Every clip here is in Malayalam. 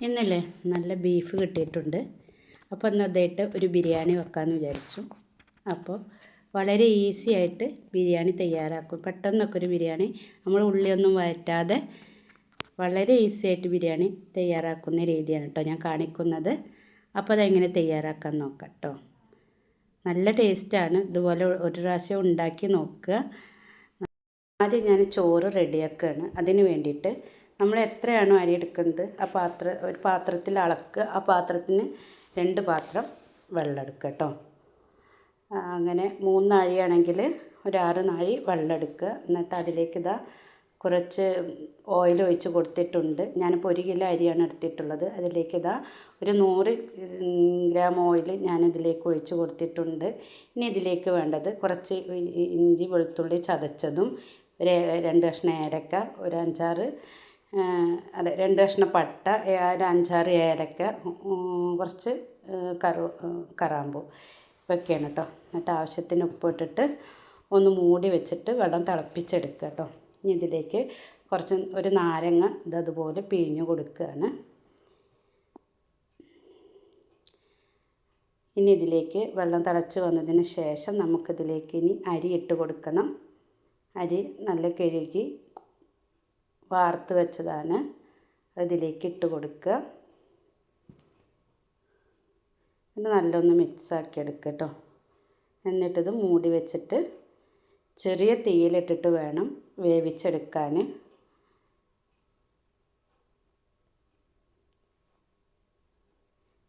ഇന്നല്ലേ നല്ല ബീഫ് കിട്ടിയിട്ടുണ്ട്. അപ്പോൾ ഇന്ന് അതായിട്ട് ഒരു ബിരിയാണി വെക്കാമെന്ന് വിചാരിച്ചു. അപ്പോൾ വളരെ ഈസി ആയിട്ട് ബിരിയാണി തയ്യാറാക്കും. പെട്ടെന്നൊക്കെ ഒരു ബിരിയാണി നമ്മൾ ഉള്ളിയൊന്നും വഴറ്റാതെ വളരെ ഈസി ആയിട്ട് ബിരിയാണി തയ്യാറാക്കുന്ന രീതിയാണ് കേട്ടോ ഞാൻ കാണിക്കുന്നത്. അപ്പോൾ അതെങ്ങനെ തയ്യാറാക്കാൻ നോക്കാം കേട്ടോ. നല്ല ടേസ്റ്റാണ്. ഇതുപോലെ ഒരു പ്രാവശ്യം ഉണ്ടാക്കി നോക്കുക. ആദ്യം ഞാൻ ചോറ് റെഡിയാക്കുകയാണ്. അതിന് വേണ്ടിയിട്ട് നമ്മൾ എത്രയാണോ അരി എടുക്കുന്നത് ഒരു പാത്രത്തിൽ അളക്കുക. ആ പാത്രത്തിന് 2 പാത്രം വെള്ളം എടുക്കുക കേട്ടോ. അങ്ങനെ 3 നാഴിയാണെങ്കിൽ ഒരു 6 നാഴി വെള്ളം എടുക്കുക. എന്നിട്ട് അതിലേക്ക് കുറച്ച് ഓയിൽ ഒഴിച്ച് കൊടുത്തിട്ടുണ്ട്. ഞാനിപ്പോൾ 1 കിലോ അരിയാണ് എടുത്തിട്ടുള്ളത്. അതിലേക്ക് ഒരു 100 ഗ്രാം ഓയിൽ ഞാനിതിലേക്ക് ഒഴിച്ച് കൊടുത്തിട്ടുണ്ട്. ഇനി ഇതിലേക്ക് വേണ്ടത് കുറച്ച് ഇഞ്ചി വെളുത്തുള്ളി ചതച്ചതും, ഒരു 2 കഷ്ണം ഏലക്ക, ഒരു 5-6 2 കഷ്ണം പട്ട, ഒരു 5-6 ഏലക്ക, കുറച്ച് കറാമ്പൂ ഇതൊക്കെയാണ് കേട്ടോ. എന്നിട്ട് ആവശ്യത്തിന് ഉപ്പിട്ടിട്ട് ഒന്ന് മൂടി വെച്ചിട്ട് വെള്ളം തിളപ്പിച്ചെടുക്കുക കേട്ടോ. ഇനി ഇതിലേക്ക് ഒരു നാരങ്ങ അതുപോലെ പിഴിഞ്ഞ് കൊടുക്കുകയാണ്. ഇനി ഇതിലേക്ക് വെള്ളം തിളച്ച് വന്നതിന് ശേഷം നമുക്കിതിലേക്ക് ഇനി അരി ഇട്ട് കൊടുക്കണം. അരി നല്ല കഴുകി വാർത്ത് വെച്ചതാണ്. അതിലേക്ക് ഇട്ട് കൊടുക്കുക. ഇത് നല്ലൊന്ന് മിക്സാക്കി എടുക്കുക കേട്ടോ. എന്നിട്ടിത് മൂടി വെച്ചിട്ട് ചെറിയ തീയിലിട്ടിട്ട് വേണം വേവിച്ചെടുക്കാൻ.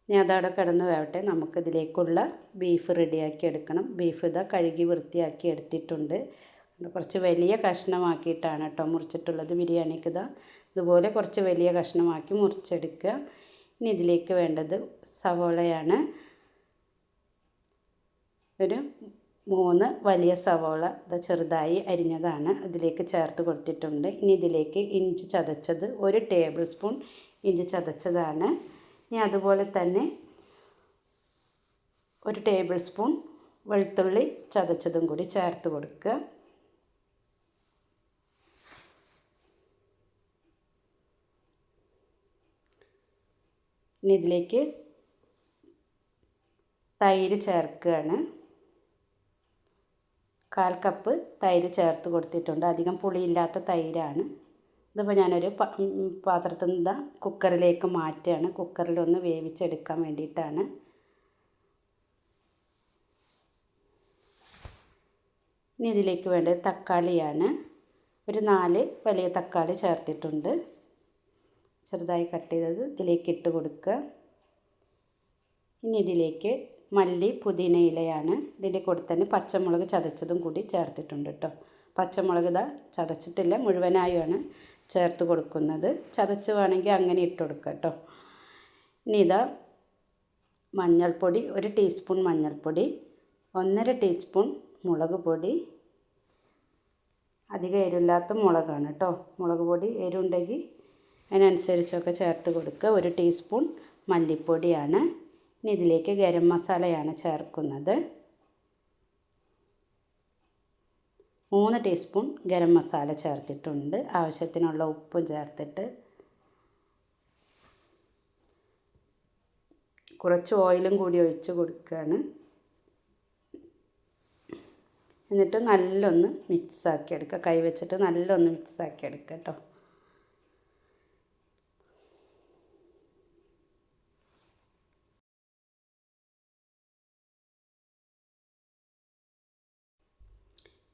ഇനി അതവിടെ കിടന്ന് വേവട്ടെ. നമുക്കിതിലേക്കുള്ള ബീഫ് റെഡിയാക്കി എടുക്കണം. ബീഫ് കഴുകി വൃത്തിയാക്കി എടുത്തിട്ടുണ്ട്. കുറച്ച് വലിയ കഷ്ണമാക്കിയിട്ടാണ് കേട്ടോ മുറിച്ചിട്ടുള്ളത്. ബിരിയാണിക്ക് ഇതുപോലെ കുറച്ച് വലിയ കഷ്ണമാക്കി മുറിച്ചെടുക്കുക. ഇനി ഇതിലേക്ക് വേണ്ടത് സവോളയാണ്. ഒരു 3 വലിയ സവോള ചെറുതായി അരിഞ്ഞതാണ് അതിലേക്ക് ചേർത്ത് കൊടുത്തിട്ടുണ്ട്. ഇനി ഇതിലേക്ക് ഇഞ്ചി ചതച്ചത് 1 ടേബിൾ സ്പൂൺ ഇഞ്ചി ചതച്ചതാണ്. ഇനി അതുപോലെ തന്നെ 1 ടേബിൾ സ്പൂൺ വെളുത്തുള്ളി ചതച്ചതും കൂടി ചേർത്ത് കൊടുക്കുക. ഇനി ഇതിലേക്ക് തൈര് ചേർക്കുകയാണ്. 1/4 കപ്പ് തൈര് ചേർത്ത് കൊടുത്തിട്ടുണ്ട്. അധികം പുളിയില്ലാത്ത തൈരാണ്. ഇതിപ്പോൾ ഞാനൊരു പാത്രത്തിൽ നിന്ന് കുക്കറിലേക്ക് മാറ്റുകയാണ്. കുക്കറിലൊന്ന് വേവിച്ചെടുക്കാൻ വേണ്ടിയിട്ടാണ്. ഇനി ഇതിലേക്ക് വേണ്ടത് തക്കാളിയാണ്. ഒരു 4 വലിയ തക്കാളി ചേർത്തിട്ടുണ്ട്. ചെറുതായി കട്ട് ചെയ്തത് ഇതിലേക്ക് ഇട്ട് കൊടുക്കുക. ഇനി ഇതിലേക്ക് മല്ലി പുതിന ഇലയാണ്. ഇതിൻ്റെ കൂടെ തന്നെ പച്ചമുളക് ചതച്ചതും കൂടി ചേർത്തിട്ടുണ്ട് കേട്ടോ. പച്ചമുളക് ചതച്ചിട്ടില്ല, മുഴുവനായാണ് ചേർത്ത് കൊടുക്കുന്നത്. ചതച്ച് വേണമെങ്കിൽ അങ്ങനെ ഇട്ട് കൊടുക്കുക കേട്ടോ. ഇനി മഞ്ഞൾപ്പൊടി 1 ടീസ്പൂൺ മഞ്ഞൾപ്പൊടി, 1.5 ടീസ്പൂൺ മുളക് പൊടി. അധികം എരിവില്ലാത്ത മുളകാണ് കേട്ടോ. മുളക് പൊടി എരിവുണ്ടെങ്കിൽ അതിനനുസരിച്ചൊക്കെ ചേർത്ത് കൊടുക്കുക. 1 ടീസ്പൂൺ മല്ലിപ്പൊടിയാണ്. ഇനി ഇതിലേക്ക് ഗരം മസാലയാണ് ചേർക്കുന്നത്. 3 ടീസ്പൂൺ ഗരം മസാല ചേർത്തിട്ടുണ്ട്. ആവശ്യത്തിനുള്ള ഉപ്പും ചേർത്തിട്ട് കുറച്ച് ഓയിലും കൂടി ഒഴിച്ച് കൊടുക്കുകയാണ്. എന്നിട്ട് നല്ലൊന്ന് മിക്സാക്കി എടുക്കുക. കൈ വെച്ചിട്ട് നല്ലൊന്ന് മിക്സാക്കി എടുക്കുക കേട്ടോ.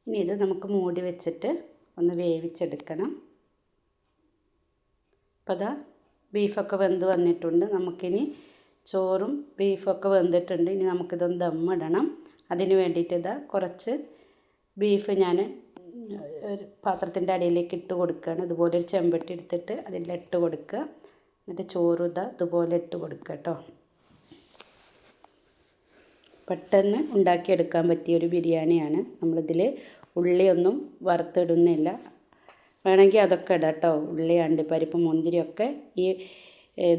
ഇനി ഇത് നമുക്ക് മൂടി വെച്ചിട്ട് ഒന്ന് വേവിച്ചെടുക്കണം. അപ്പോൾ ബീഫൊക്കെ വെന്ത് വന്നിട്ടുണ്ട്. നമുക്കിനി ചോറും ബീഫൊക്കെ വെന്തിട്ടുണ്ട്. ഇനി നമുക്കിതൊന്ന് ദമ്മിടണം. അതിന് വേണ്ടിയിട്ട് കുറച്ച് ബീഫ് ഞാൻ ഒരു പാത്രത്തിൻ്റെ അടിയിലേക്ക് ഇട്ട് കൊടുക്കുകയാണ്. ഇതുപോലെ ഒരു ചെമ്പട്ടി എടുത്തിട്ട് അതിലിട്ട് കൊടുക്കുക. എന്നിട്ട് ചോറ് ഇതുപോലെ ഇട്ട് കൊടുക്കുക കേട്ടോ. പെട്ടെന്ന് ഉണ്ടാക്കിയെടുക്കാൻ പറ്റിയൊരു ബിരിയാണിയാണ്. നമ്മളിതിൽ ഉള്ളിയൊന്നും വറുത്തിടുന്നില്ല. വേണമെങ്കിൽ അതൊക്കെ ഇടാം കേട്ടോ. ഉള്ളി, അണ്ടിപ്പരിപ്പ്, മുന്തിരിയൊക്കെ ഈ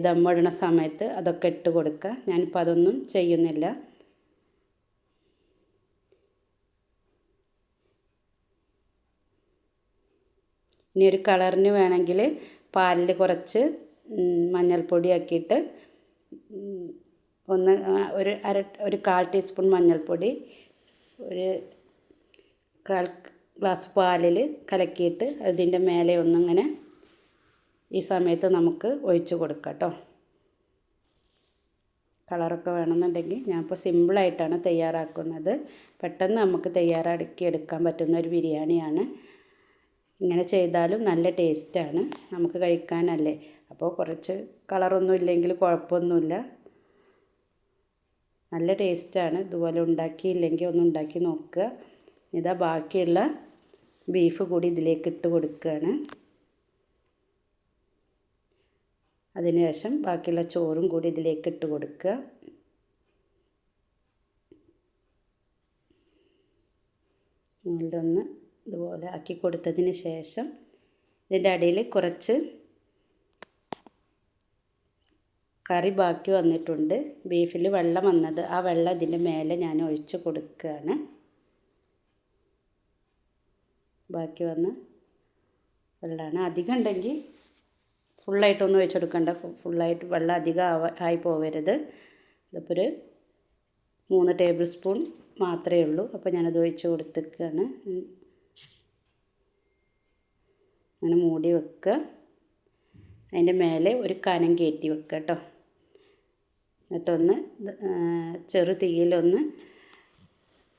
ദമ്മിടണ സമയത്ത് അതൊക്കെ ഇട്ട് കൊടുക്കുക. ഞാനിപ്പോൾ അതൊന്നും ചെയ്യുന്നില്ല. ഇനി ഒരു കളറിന് വേണമെങ്കിൽ പാലിൽ കുറച്ച് മഞ്ഞൾപ്പൊടി ആക്കിയിട്ട് ഒരു 1/4 ടീസ്പൂൺ മഞ്ഞൾപ്പൊടി, ഒരു 1/4 ഗ്ലാസ് പാലിൽ കലക്കിയിട്ട് അതിൻ്റെ മേലെ ഒന്നിങ്ങനെ ഈ സമയത്ത് നമുക്ക് ഒഴിച്ച് കൊടുക്കാം കേട്ടോ. കളറൊക്കെ വേണമെന്നുണ്ടെങ്കിൽ ഞാനിപ്പോൾ സിമ്പിളായിട്ടാണ് തയ്യാറാക്കുന്നത്. പെട്ടെന്ന് നമുക്ക് തയ്യാറാക്കി എടുക്കാൻ പറ്റുന്ന ഒരു ബിരിയാണിയാണ്. ഇങ്ങനെ ചെയ്താലും നല്ല ടേസ്റ്റാണ്, നമുക്ക് കഴിക്കാനല്ലേ. അപ്പോൾ കുറച്ച് കളറൊന്നും ഇല്ലെങ്കിൽ കുഴപ്പമൊന്നുമില്ല, നല്ല ടേസ്റ്റാണ്. ഇതുപോലെ ഉണ്ടാക്കിയില്ലെങ്കിൽ ഒന്ന് ഉണ്ടാക്കി നോക്കുക. ഇതാ ബാക്കിയുള്ള ബീഫ് കൂടി ഇതിലേക്ക് ഇട്ട് കൊടുക്കുകയാണ്. അതിനുശേഷം ബാക്കിയുള്ള ചോറും കൂടി ഇതിലേക്ക് ഇട്ട് കൊടുക്കുക. നല്ലൊന്ന് ഇതുപോലെ ആക്കി കൊടുത്തതിന് ശേഷം ഇതിൻ്റെ അടിയിൽ കുറച്ച് കറി ബാക്കി വന്നിട്ടുണ്ട്. ബീഫിൽ വെള്ളം വന്നത്, ആ വെള്ളം ഇതിൻ്റെ മേലെ ഞാൻ ഒഴിച്ച് കൊടുക്കുകയാണ്. ബാക്കി വന്ന വെള്ളമാണ്. അധികം ഉണ്ടെങ്കിൽ ഫുള്ളായിട്ടൊന്നും ഒഴിച്ചെടുക്കണ്ട, ഫുള്ളായിട്ട് വെള്ളം അധികം ആയി പോവരുത്. ഇതിപ്പോൾ ഒരു 3 ടേബിൾ സ്പൂൺ മാത്രമേ ഉള്ളൂ. അപ്പോൾ ഞാനത് ഒഴിച്ച് കൊടുത്തിരിക്കുകയാണ്. അങ്ങനെ മൂടി വെക്കുക. അതിൻ്റെ മേലെ ഒരു കനം കയറ്റി വെക്കുക കേട്ടോ. എന്നിട്ടൊന്ന് ചെറു തീയിലൊന്ന്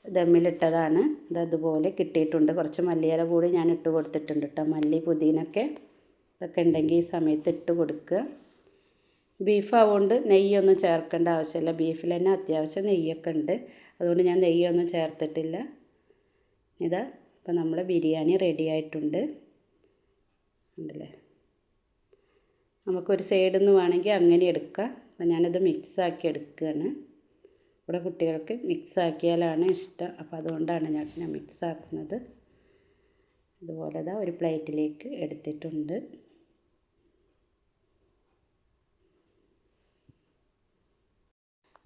ദമ്മിലിട്ടതാണ്. ഇതതുപോലെ കിട്ടിയിട്ടുണ്ട്. കുറച്ച് മല്ലിയില കൂടി ഞാൻ ഇട്ട് കൊടുത്തിട്ടുണ്ട് കേട്ടോ. മല്ലി പുതിനൊക്കെ ഇതൊക്കെ ഉണ്ടെങ്കിൽ ഈ സമയത്ത് ഇട്ട് കൊടുക്കുക. ബീഫ് ആവുകൊണ്ട് നെയ്യൊന്നും ചേർക്കേണ്ട ആവശ്യമില്ല. ബീഫിൽ തന്നെ അത്യാവശ്യം നെയ്യൊക്കെ ഉണ്ട്, അതുകൊണ്ട് ഞാൻ നെയ്യൊന്നും ചേർത്തിട്ടില്ല. ഇതാ ഇപ്പം നമ്മളെ ബിരിയാണി റെഡി ആയിട്ടുണ്ട്. ഉണ്ടല്ലേ, നമുക്കൊരു സൈഡിൽ നിന്ന് വേണമെങ്കിൽ അങ്ങനെ എടുക്കാം. അപ്പം ഞാനത് മിക്സാക്കി എടുക്കുകയാണ്. ഇവിടെ കുട്ടികൾക്ക് മിക്സാക്കിയാലാണ് ഇഷ്ടം, അപ്പോൾ അതുകൊണ്ടാണ് ഞാൻ മിക്സാക്കുന്നത്. ഇതുപോലെ ഇതാ ഒരു പ്ലേറ്റിലേക്ക് എടുത്തിട്ടുണ്ട്.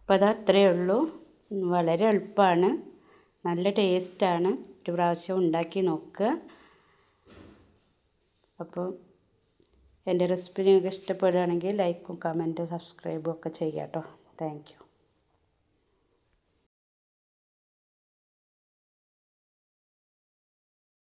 അപ്പോൾ അത് അത്രയേ ഉള്ളൂ. വളരെ എളുപ്പമാണ്, നല്ല ടേസ്റ്റാണ്. ഒരു പ്രാവശ്യം ഉണ്ടാക്കി നോക്കുക. അപ്പോൾ എൻ്റെ റെസിപ്പി നിങ്ങൾക്ക് ഇഷ്ടപ്പെടുകയാണെങ്കിൽ ലൈക്കും കമൻറ്റും സബ്സ്ക്രൈബും ഒക്കെ ചെയ്യാം കേട്ടോ. Thank you.